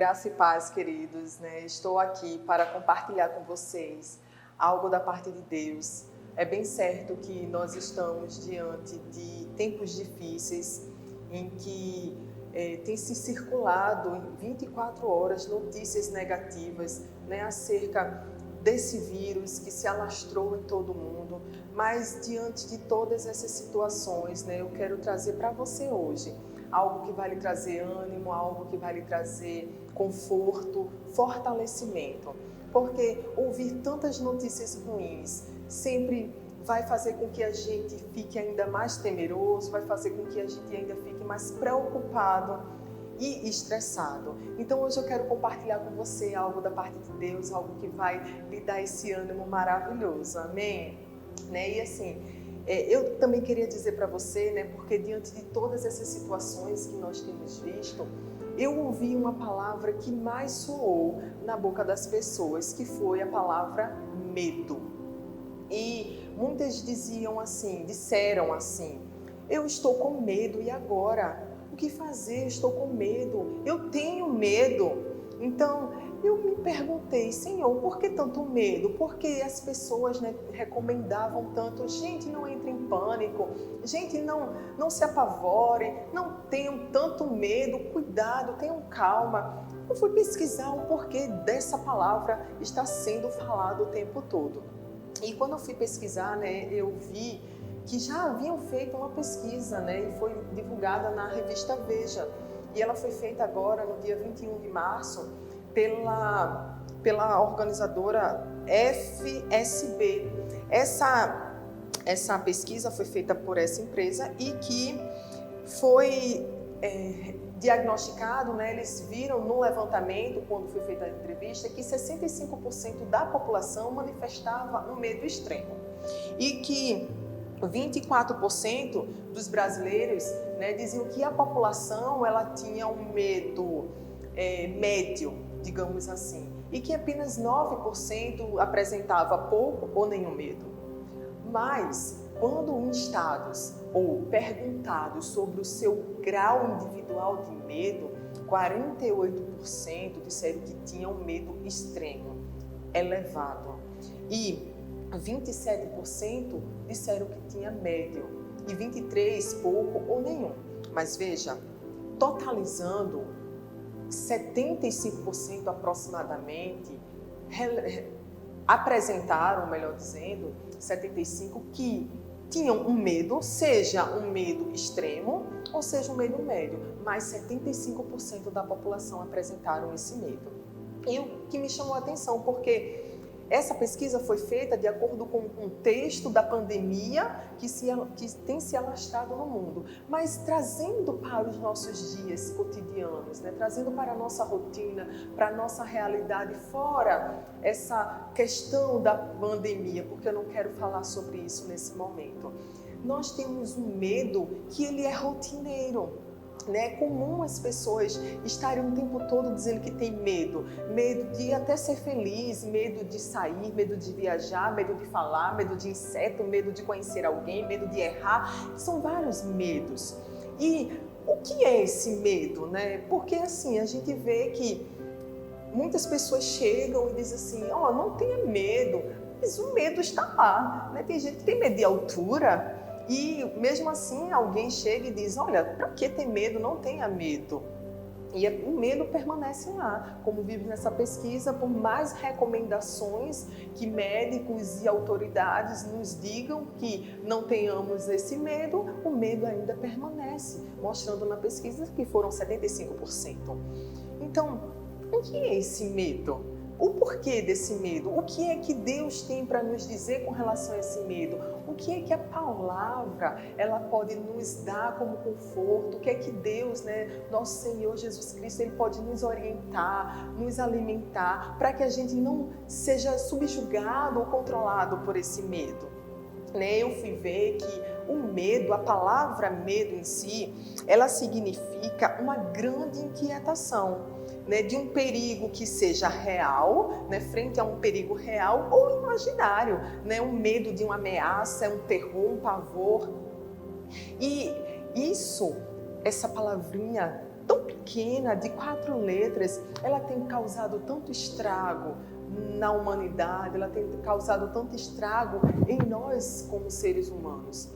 Graça e paz, queridos, né? Estou aqui para compartilhar com vocês algo da parte de Deus. É bem certo que nós estamos diante de tempos difíceis em que tem se circulado em 24 horas notícias negativas, né, acerca desse vírus que se alastrou em todo o mundo. Mas diante de todas essas situações, né, eu quero trazer para você hoje algo que vai lhe trazer ânimo, algo que vai lhe trazer conforto, fortalecimento. Porque ouvir tantas notícias ruins sempre vai fazer com que a gente fique ainda mais temeroso, vai fazer com que a gente ainda fique mais preocupado e estressado. Então hoje eu quero compartilhar com você algo da parte de Deus, algo que vai lhe dar esse ânimo maravilhoso, amém? Né? E assim, eu também queria dizer para você, né, porque diante de todas essas situações que nós temos visto, eu ouvi uma palavra que mais soou na boca das pessoas, que foi a palavra medo. E muitas disseram assim, eu estou com medo, e agora? O que fazer? Estou com medo, eu tenho medo. Então, eu me perguntei, Senhor, por que tanto medo? Porque as pessoas, né, recomendavam tanto, gente, não entre em pânico, gente, não se apavore, não tenham tanto medo, cuidado, tenham calma. Eu fui pesquisar o porquê dessa palavra está sendo falada o tempo todo. E quando eu fui pesquisar, né, eu vi que já haviam feito uma pesquisa, né, e foi divulgada na revista Veja. E ela foi feita agora, no dia 21 de março, pela organizadora FSB. Essa pesquisa foi feita por essa empresa e que foi diagnosticado, né, eles viram no levantamento, quando foi feita a entrevista, que 65% da população manifestava um medo extremo. E que 24% dos brasileiros, né, diziam que a população ela tinha um medo médio, digamos assim, e que apenas 9% apresentava pouco ou nenhum medo. Mas, quando instados ou perguntados sobre o seu grau individual de medo, 48% disseram que tinham medo extremo, elevado. E 27% disseram que tinha médio e 23% pouco ou nenhum. Mas veja, totalizando 75% aproximadamente apresentaram, melhor dizendo, 75% que tinham um medo, seja um medo extremo ou seja um medo médio, mas 75% da população apresentaram esse medo. E o que me chamou a atenção, porque essa pesquisa foi feita de acordo com o contexto da pandemia que tem se alastrado no mundo, mas trazendo para os nossos dias cotidianos, né? Trazendo para a nossa rotina, para a nossa realidade, fora essa questão da pandemia, porque eu não quero falar sobre isso nesse momento. Nós temos um medo que ele é rotineiro. É comum as pessoas estarem o tempo todo dizendo que tem medo de até ser feliz, medo de sair, medo de viajar, medo de falar, medo de inseto, medo de conhecer alguém, medo de errar. São vários medos. E o que é esse medo, né? Porque assim, a gente vê que muitas pessoas chegam e dizem assim, não tenha medo, mas o medo está lá, né? Tem gente que tem medo de altura. E mesmo assim alguém chega e diz, olha, para que ter medo? Não tenha medo. E o medo permanece lá, como vive nessa pesquisa, por mais recomendações que médicos e autoridades nos digam que não tenhamos esse medo, o medo ainda permanece, mostrando na pesquisa que foram 75%. Então, o que é esse medo? O porquê desse medo? O que é que Deus tem para nos dizer com relação a esse medo? O que é que a palavra ela pode nos dar como conforto? O que é que Deus, né, nosso Senhor Jesus Cristo, ele pode nos orientar, nos alimentar, para que a gente não seja subjugado ou controlado por esse medo? Eu fui ver que o medo, a palavra medo em si, ela significa uma grande inquietação. De um perigo que seja real, frente a um perigo real ou imaginário, um medo de uma ameaça, um terror, um pavor. E essa palavrinha tão pequena, de 4 letras, ela tem causado tanto estrago na humanidade, ela tem causado tanto estrago em nós como seres humanos.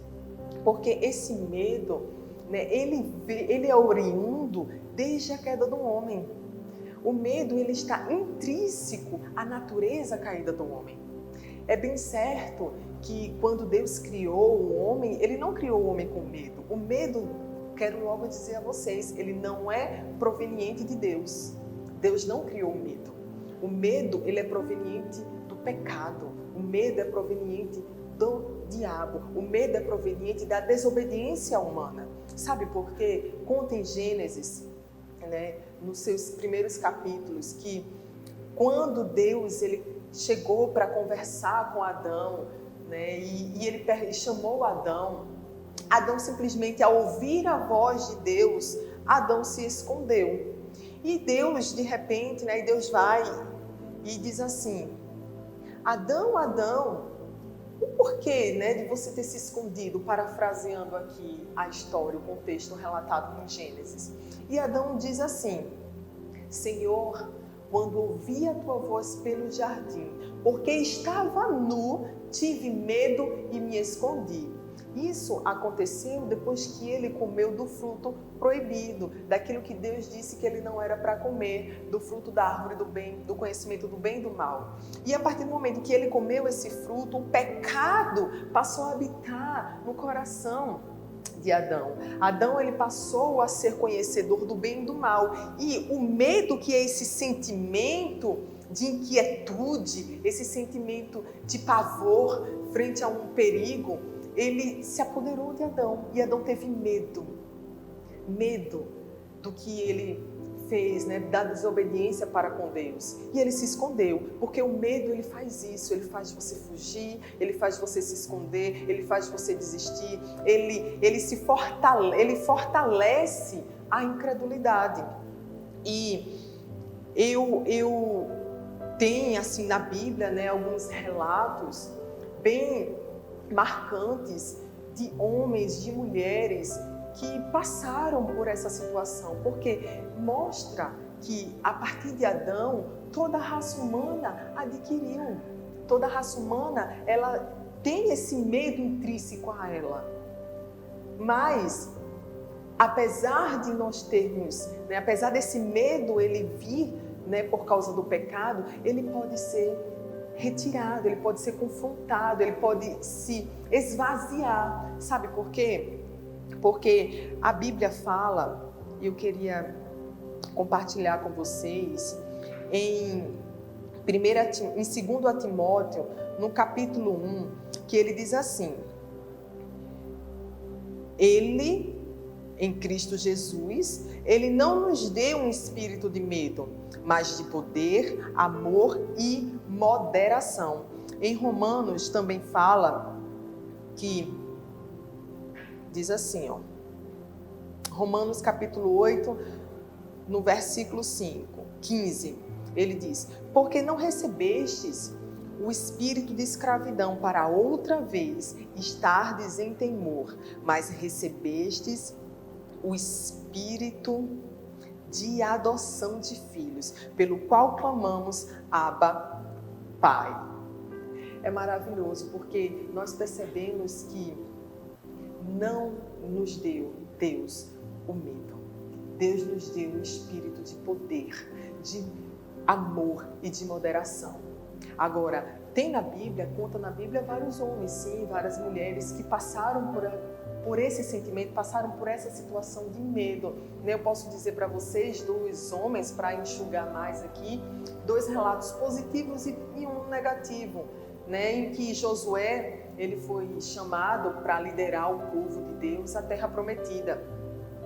Porque esse medo, né, ele é oriundo desde a queda do homem. O medo, ele está intrínseco à natureza caída do homem. É bem certo que quando Deus criou o homem, ele não criou o homem com medo. O medo, quero logo dizer a vocês, ele não é proveniente de Deus. Deus não criou o medo. O medo, ele é proveniente do pecado. O medo é proveniente do diabo. O medo é proveniente da desobediência humana. Sabe por quê? Conta em Gênesis, né, nos seus primeiros capítulos, que quando Deus ele chegou para conversar com Adão, né, e ele chamou Adão, Adão simplesmente, ao ouvir a voz de Deus, Adão se escondeu. E Deus, de repente, né, Deus vai e diz assim: Adão, Adão, o porquê, né, de você ter se escondido? Parafraseando aqui a história, o contexto relatado em Gênesis. E Adão diz assim: Senhor, quando ouvi a tua voz pelo jardim, porque estava nu, tive medo e me escondi. Isso aconteceu depois que ele comeu do fruto proibido, daquilo que Deus disse que ele não era para comer, do fruto da árvore do bem, do conhecimento do bem e do mal. E a partir do momento que ele comeu esse fruto, o pecado passou a habitar no coração de Adão. Adão, ele passou a ser conhecedor do bem e do mal. E o medo, que é esse sentimento de inquietude, esse sentimento de pavor frente a um perigo, ele se apoderou de Adão. E Adão teve medo do que ele fez, né, da desobediência para com Deus. E ele se escondeu, porque o medo, ele faz isso, ele faz você fugir, ele faz você se esconder, ele faz você desistir, ele fortalece a incredulidade. E eu tenho, assim, na Bíblia, né, alguns relatos bem marcantes de homens, de mulheres que passaram por essa situação, porque mostra que a partir de Adão, toda a raça humana adquiriu, toda a raça humana, ela tem esse medo intrínseco a ela. Mas, apesar de nós termos, né, apesar desse medo ele vir, né, por causa do pecado, ele pode ser retirado, ele pode ser confrontado, ele pode se esvaziar. Sabe por quê? Porque a Bíblia fala, e eu queria compartilhar com vocês, em 2 Timóteo, no capítulo 1, que ele diz assim: Ele, em Cristo Jesus, Ele não nos deu um espírito de medo, mas de poder, amor e moderação. Em Romanos também fala que, diz assim, ó, Romanos capítulo 8, no versículo 15, ele diz: Porque não recebestes o espírito de escravidão para outra vez estardes em temor, mas recebestes o espírito de adoção de filhos, pelo qual clamamos, Abba, Pai. É maravilhoso, porque nós percebemos que não nos deu Deus o medo. Deus nos deu um espírito de poder, de amor e de moderação. Agora, tem na Bíblia, conta na Bíblia, vários homens, sim, várias mulheres que passaram por esse sentimento, passaram por essa situação de medo. Eu posso dizer para vocês, 2 homens, para enxugar mais aqui, 2 relatos positivos e um negativo, né, em que Josué, ele foi chamado para liderar o povo de Deus à Terra Prometida.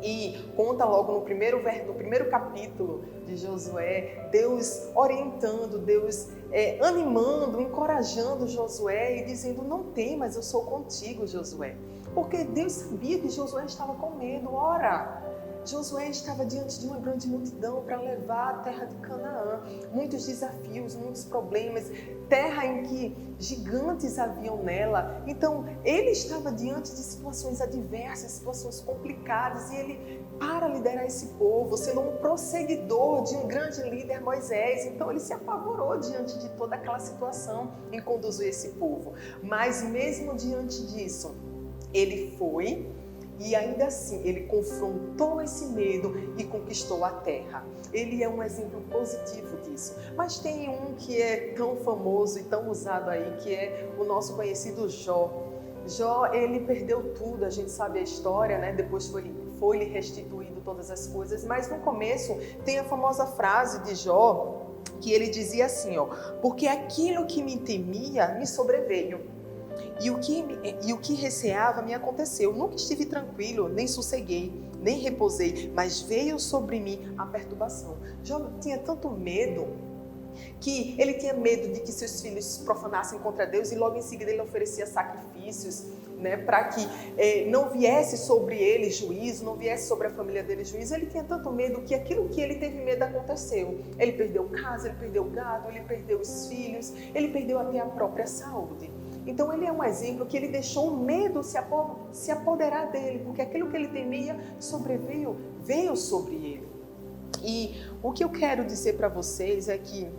E conta logo no primeiro capítulo de Josué, Deus orientando, Deus animando, encorajando Josué e dizendo: não temas, eu sou contigo, Josué. Porque Deus sabia que Josué estava com medo. Ora, Josué estava diante de uma grande multidão para levar a terra de Canaã. Muitos desafios, muitos problemas, terra em que gigantes haviam nela. Então, ele estava diante de situações adversas, situações complicadas, e ele, para liderar esse povo, sendo um prosseguidor de um grande líder, Moisés, então ele se apavorou diante de toda aquela situação em conduzir esse povo. Mas mesmo diante disso, ele foi e ainda assim ele confrontou esse medo e conquistou a terra. Ele é um exemplo positivo disso. Mas tem um que é tão famoso e tão usado aí, que é o nosso conhecido Jó. Jó, ele perdeu tudo, a gente sabe a história, né? Depois foi-lhe restituído todas as coisas, mas no começo tem a famosa frase de Jó, que ele dizia assim, porque aquilo que me temia me sobreveio. E o que receava me aconteceu. Nunca estive tranquilo, nem sosseguei, nem repousei, mas veio sobre mim a perturbação. Jó tinha tanto medo que ele tinha medo de que seus filhos profanassem contra Deus, e logo em seguida ele oferecia sacrifícios, né, para que não viesse sobre ele juízo, não viesse sobre a família dele juízo. Ele tinha tanto medo que aquilo que ele teve medo aconteceu. Ele perdeu casa, ele perdeu gado, ele perdeu os filhos, ele perdeu até a própria saúde. Então ele é um exemplo que ele deixou o medo se apoderar dele, porque aquilo que ele temia veio sobre ele. E o que eu quero dizer para vocês é que,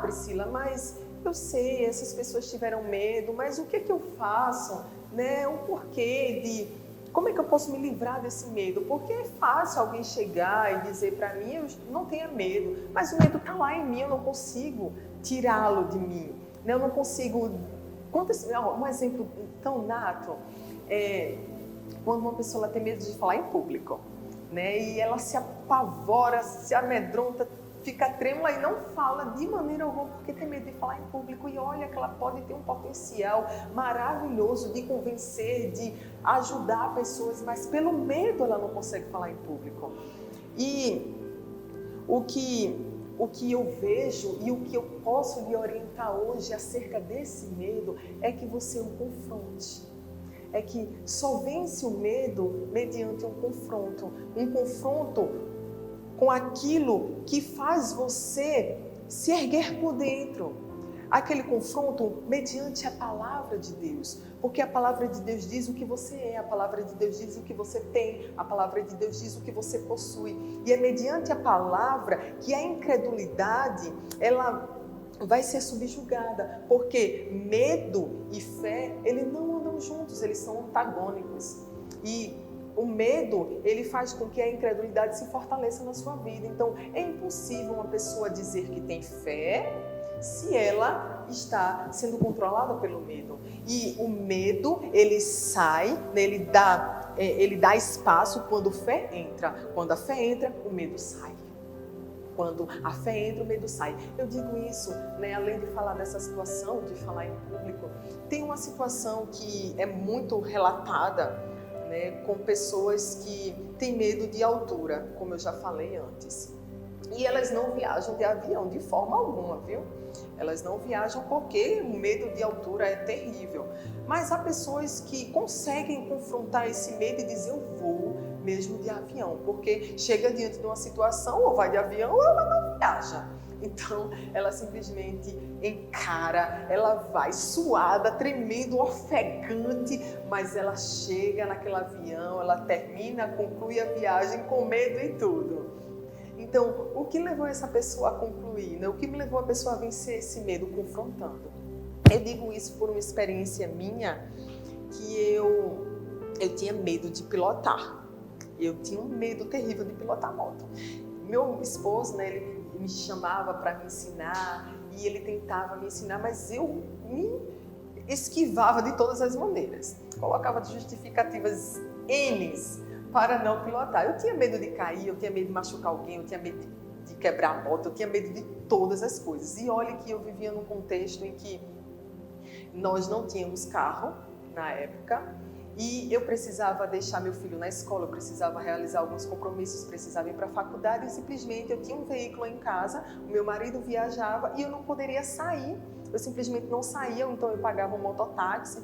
Priscila, mas eu sei, essas pessoas tiveram medo, mas o que é que eu faço? Né? O porquê de... Como é que eu posso me livrar desse medo? Porque é fácil alguém chegar e dizer para mim, eu não tenha medo, mas o medo está lá em mim, eu não consigo tirá-lo de mim. Eu não consigo... Um exemplo tão nato é quando uma pessoa tem medo de falar em público, né? E ela se apavora, se amedronta, fica trêmula e não fala de maneira alguma porque tem medo de falar em público. E olha que ela pode ter um potencial maravilhoso de convencer, de ajudar pessoas, mas pelo medo ela não consegue falar em público. E o que eu vejo e o que eu posso lhe orientar hoje acerca desse medo é que você o confronte. É que só vence o medo mediante um confronto com aquilo que faz você se erguer por dentro. Aquele confronto mediante a palavra de Deus, porque a palavra de Deus diz o que você é, a palavra de Deus diz o que você tem, a palavra de Deus diz o que você possui. E é mediante a palavra que a incredulidade, ela vai ser subjugada, porque medo e fé, eles não andam juntos, eles são antagônicos. E o medo, ele faz com que a incredulidade se fortaleça na sua vida. Então, é impossível uma pessoa dizer que tem fé se ela está sendo controlada pelo medo. E o medo, ele sai, ele dá espaço quando a fé entra. Quando a fé entra, o medo sai. Quando a fé entra, o medo sai. Eu digo isso, né, além de falar dessa situação, de falar em público, tem uma situação que é muito relatada, né, com pessoas que têm medo de altura, como eu já falei antes. E elas não viajam de avião de forma alguma, viu? Elas não viajam porque o medo de altura é terrível. Mas há pessoas que conseguem confrontar esse medo e dizer, eu vou mesmo de avião. Porque chega diante de uma situação, ou vai de avião ou ela não viaja. Então, ela simplesmente encara, ela vai suada, tremendo, ofegante, mas ela chega naquele avião, ela termina, conclui a viagem com medo e tudo. Então, o que levou essa pessoa a concluir, né? O que me levou a pessoa a vencer esse medo? Confrontando. Eu digo isso por uma experiência minha, que eu tinha medo de pilotar. Eu tinha um medo terrível de pilotar moto. Meu esposo, né, ele me chamava para me ensinar e ele tentava me ensinar, mas eu me esquivava de todas as maneiras. Colocava justificativas N's para não pilotar. Eu tinha medo de cair, eu tinha medo de machucar alguém, eu tinha medo de quebrar a moto, eu tinha medo de todas as coisas. E olha que eu vivia num contexto em que nós não tínhamos carro na época e eu precisava deixar meu filho na escola, eu precisava realizar alguns compromissos, precisava ir para a faculdade e simplesmente eu tinha um veículo em casa, o meu marido viajava e eu não poderia sair eu simplesmente não saía, ou então eu pagava um mototáxi,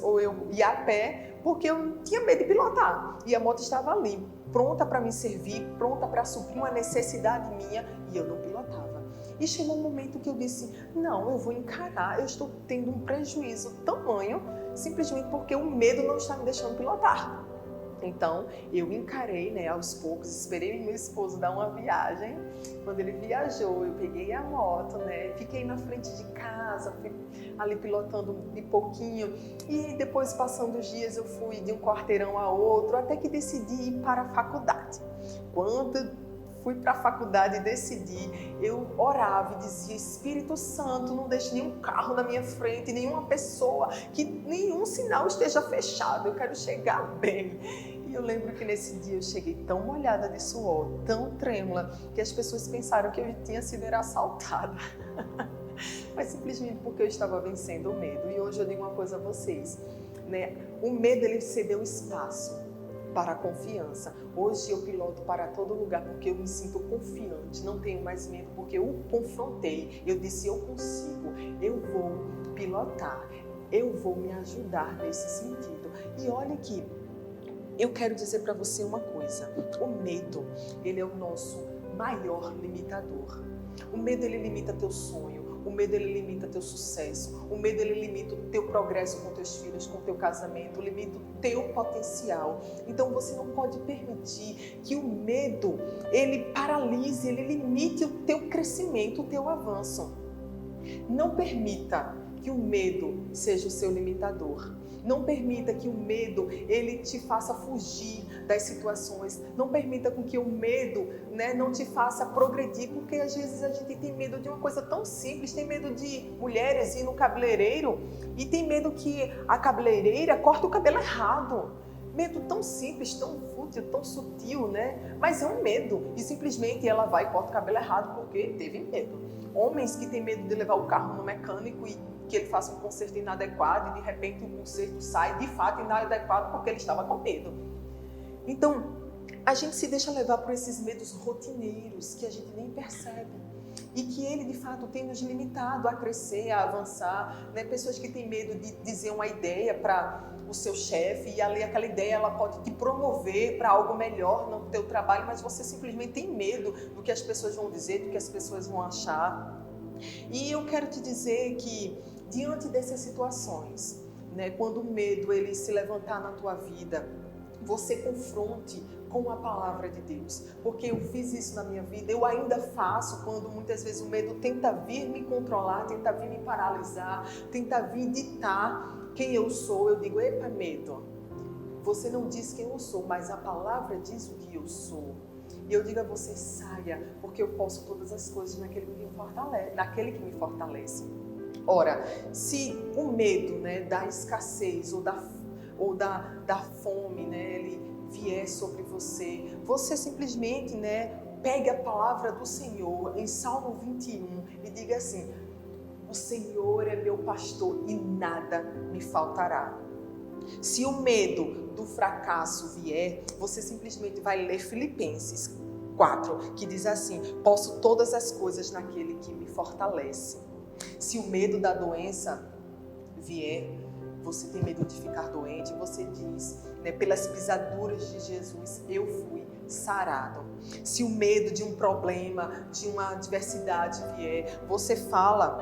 ou eu ia a pé, porque eu tinha medo de pilotar. E a moto estava ali, pronta para me servir, pronta para suprir uma necessidade minha, e eu não pilotava. E chegou um momento que eu disse, não, eu vou encarar, eu estou tendo um prejuízo tamanho, simplesmente porque o medo não está me deixando pilotar. Então, eu encarei, né, aos poucos, esperei meu esposo dar uma viagem. Quando ele viajou, eu peguei a moto, né, fiquei na frente de casa, fui ali pilotando de pouquinho. E depois, passando os dias, eu fui de um quarteirão a outro, até que decidi ir para a faculdade. Quando fui para a faculdade e decidi, eu orava e dizia, Espírito Santo, não deixe nenhum carro na minha frente, nenhuma pessoa, que nenhum sinal esteja fechado, eu quero chegar bem. E eu lembro que nesse dia eu cheguei tão molhada de suor, tão trêmula, que as pessoas pensaram que eu tinha sido assaltada. Mas simplesmente porque eu estava vencendo o medo. E hoje eu digo uma coisa a vocês, né? O medo, ele cedeu espaço para a confiança. Hoje eu piloto para todo lugar porque eu me sinto confiante, não tenho mais medo, porque eu confrontei, eu disse, eu consigo, eu vou pilotar, eu vou me ajudar nesse sentido. E olha aqui, eu quero dizer para você uma coisa, o medo, ele é o nosso maior limitador. O medo, ele limita teu sonho. O medo, ele limita teu sucesso. O medo, ele limita o teu progresso com teus filhos, com teu casamento, limita o teu potencial. Então, você não pode permitir que o medo, ele paralise, ele limite o teu crescimento, o teu avanço. Não permita que o medo seja o seu limitador. Não permita que o medo, ele te faça fugir das situações. Não permita com que o medo, né, não te faça progredir, porque às vezes a gente tem medo de uma coisa tão simples, tem medo de mulheres ir no cabeleireiro e tem medo que a cabeleireira corte o cabelo errado. Medo tão simples, tão fútil, tão sutil, né? Mas é um medo. E simplesmente ela vai e corta o cabelo errado porque teve medo. Homens que têm medo de levar o carro no mecânico e que ele faça um conserto inadequado e de repente o conserto sai de fato inadequado porque ele estava com medo. Então, a gente se deixa levar por esses medos rotineiros que a gente nem percebe e que ele de fato tem nos limitado a crescer, a avançar, né? Pessoas que têm medo de dizer uma ideia para o seu chefe e ali aquela ideia ela pode te promover para algo melhor no teu trabalho, mas você simplesmente tem medo do que as pessoas vão dizer, do que as pessoas vão achar. E eu quero te dizer que diante dessas situações, né, quando o medo ele se levantar na tua vida, você confronte com a palavra de Deus, porque eu fiz isso na minha vida, eu ainda faço quando muitas vezes o medo tenta vir me controlar, tenta vir me paralisar, tenta vir ditar quem eu sou. Eu digo, epa medo, você não diz quem eu sou, mas a palavra diz o que eu sou. E eu digo a você, saia, porque eu posso todas as coisas naquele que me fortalece. Ora, se o medo, né, da escassez ou da fome, né, ele vier sobre você, você simplesmente, né, pegue a palavra do Senhor em Salmo 21 e diga assim, o Senhor é meu pastor e nada me faltará. Se o medo do fracasso vier, você simplesmente vai ler Filipenses 4, que diz assim, posso todas as coisas naquele que me fortalece. Se o medo da doença vier, você tem medo de ficar doente, você diz, né, pelas pisaduras de Jesus, eu fui sarado. Se o medo de um problema, de uma adversidade vier, você fala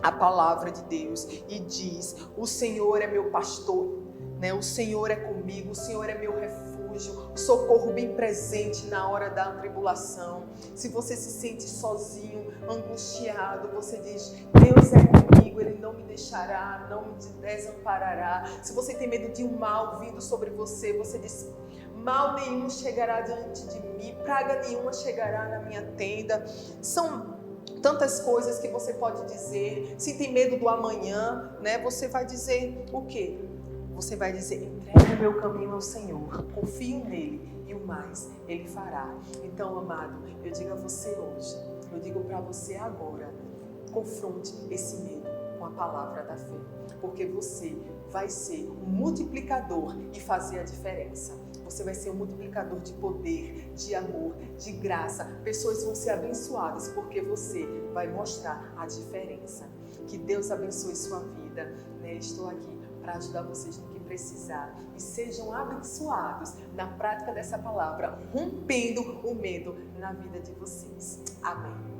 a palavra de Deus e diz, o Senhor é meu pastor, né? O Senhor é comigo, o Senhor é meu refúgio, socorro bem presente na hora da tribulação. Se você se sente sozinho, angustiado, você diz, Deus é comigo, Ele não me deixará, não me desamparará. Se você tem medo de um mal vindo sobre você, você diz, mal nenhum chegará diante de mim, praga nenhuma chegará na minha tenda. São tantas coisas que você pode dizer. Se tem medo do amanhã, né, você vai dizer o quê? Você vai dizer, entregue o meu caminho ao Senhor, confio nele e o mais Ele fará. Então, amado, eu digo a você hoje, eu digo para você agora, confronte esse medo com a palavra da fé, porque você vai ser um multiplicador e fazer a diferença. Você vai ser um multiplicador de poder, de amor, de graça. Pessoas vão ser abençoadas porque você vai mostrar a diferença. Que Deus abençoe sua vida. Né? Estou aqui para ajudar vocês no que precisar. E sejam abençoados na prática dessa palavra, rompendo o medo na vida de vocês. Amém.